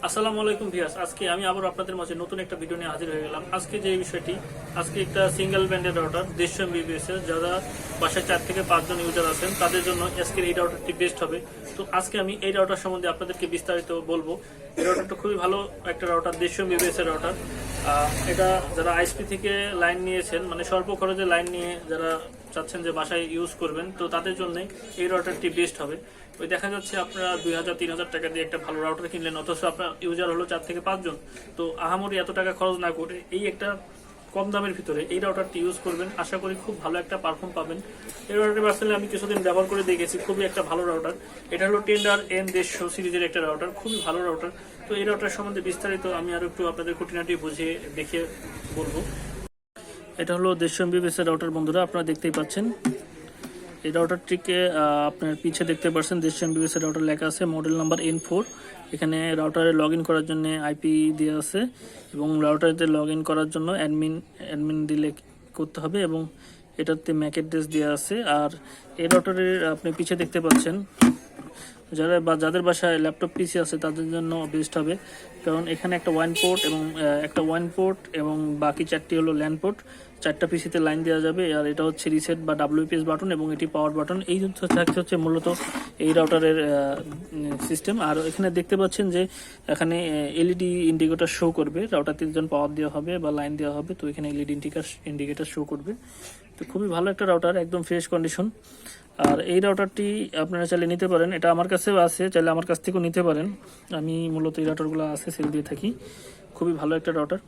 আসসালামু আলাইকুম ভিউয়ার্স, আজকে আমি আবার আপনাদের মাঝে নতুন একটা ভিডিও নিয়ে হাজির হয়ে গেলাম। আজকে যে বিষয়টি, আজকে একটা সিঙ্গেল ব্যান্ডের রাউটার 150 MBPS এর, যারা বাসায় 4 থেকে 5 জন ইউজার আছেন তাদের জন্য আজকের এই রাউটারটি বেস্ট হবে। তো আজকে আমি এই রাউটার সম্বন্ধে আপনাদেরকে বিস্তারিত বলবো। এই রাউটারটা খুবই ভালো একটা রাউটার, 150 MBPS এর রাউটার। এটা যারা আইএসপি থেকে লাইন নিয়েছেন, মানে স্বল্প খরচে লাইন নিয়ে যারা চাচ্ছেন যে বাসায় ইউজ করবেন, তো তাদের জন্য এই রাউটারটি বেস্ট হবে। ওই দেখা যাচ্ছে আপনারা 2000-3000 টাকা দিয়ে একটা ভালো রাউটার কিনলেন, অথচ আপনার ইউজার হলো 4 থেকে 5 জন। তো আহামরি এত টাকা খরচ না করে এই একটা কম দামের ভিতরে এই রাউটারটি ইউজ করবেন, আশা করি খুব ভালো একটা পারফর্ম পাবেন। এই রাউটারটি পার্সোনালি আমি কিছুদিন ব্যবহার করে দেখেছি, খুবই একটা ভালো রাউটার। এটা হলো টেন্ডার N150 সিরিজের একটা রাউটার, খুবই ভালো রাউটার। তো এই রাউটার সম্বন্ধে বিস্তারিত আমি আরো একটু আপনাদের খুঁটিনাটি বুঝিয়ে দেখে বলবো। এটা হলো 150 MBPS এর রাউটার বন্ধুরা, আপনারা দেখতেই পাচ্ছেন। এই রাউটারটিকে আপনার পিছে দেখতে পাচ্ছেন 150 MBPS এর রাউটার লেখা আছে, মডেল নাম্বার N4। এখানে রাউটারে লগ ইন করার জন্য আইপি দেওয়া আছে এবং রাউটারে লগ ইন করার জন্য অ্যাডমিন দিলে করতে হবে, এবং এটাতে ম্যাক অ্যাড্রেস দেওয়া আছে। আর এই রাউটারের আপনি পিছে দেখতে পাচ্ছেন যাদের বাসায় ল্যাপটপ পিসি আছে তাদের জন্য বেস্ট হবে, কারণ এখানে একটা ওয়ান পোর্ট এবং বাকি 4টি হলো ল্যান পোর্ট। 4টা পিসিতে লাইন দেওয়া যাবে। আর এটা হচ্ছে রিসেট বা WPS বাটন এবং এটি পাওয়ার বাটন। এই হচ্ছে মূলত এই রাউটারের সিস্টেম। আর এখানে দেখতে পাচ্ছেন যে এখানে এলইডি ইন্ডিকেটর শো করবে, রাউটারটি যখন পাওয়ার দেওয়া হবে বা লাইন দেওয়া হবে, তো এখানে এলইডি ইন্ডিকেটর শো করবে। তো খুবই ভালো একটা রাউটার, একদম ফ্রেশ কন্ডিশন। আর এই রাউটারটি আপনারা চাইলে নিতে পারেন, এটা আমার কাছেও আছে, চাইলে আমার কাছ থেকেও নিতে পারেন। আমি মূলত এই রাউটারগুলো আছে সেল দিয়ে থাকি, খুবই ভালো একটা রাউটার।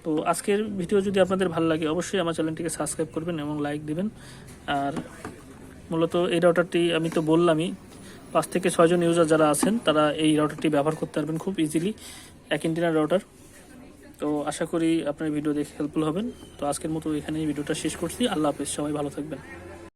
তো আজকের ভিডিও যদি আপনাদের ভালো লাগে অবশ্যই আমার চ্যানেলটিকে সাবস্ক্রাইব করবেন এবং লাইক দিবেন। আর মূলত এই রাউটারটি আমি তো বললামই, 5 থেকে 6 জন ইউজার যারা আছেন তারা এই রাউটারটি ব্যবহার করতে পারবেন খুব ইজিলি, এক ইন্টিনার রাউটার। তো আশা করি আপনার ভিডিও দেখে হেল্পফুল হবেন। তো আজকের মতো এখানে ভিডিওটা শেষ করছি। আল্লাহ হাফেজ, সবাই ভালো থাকবেন।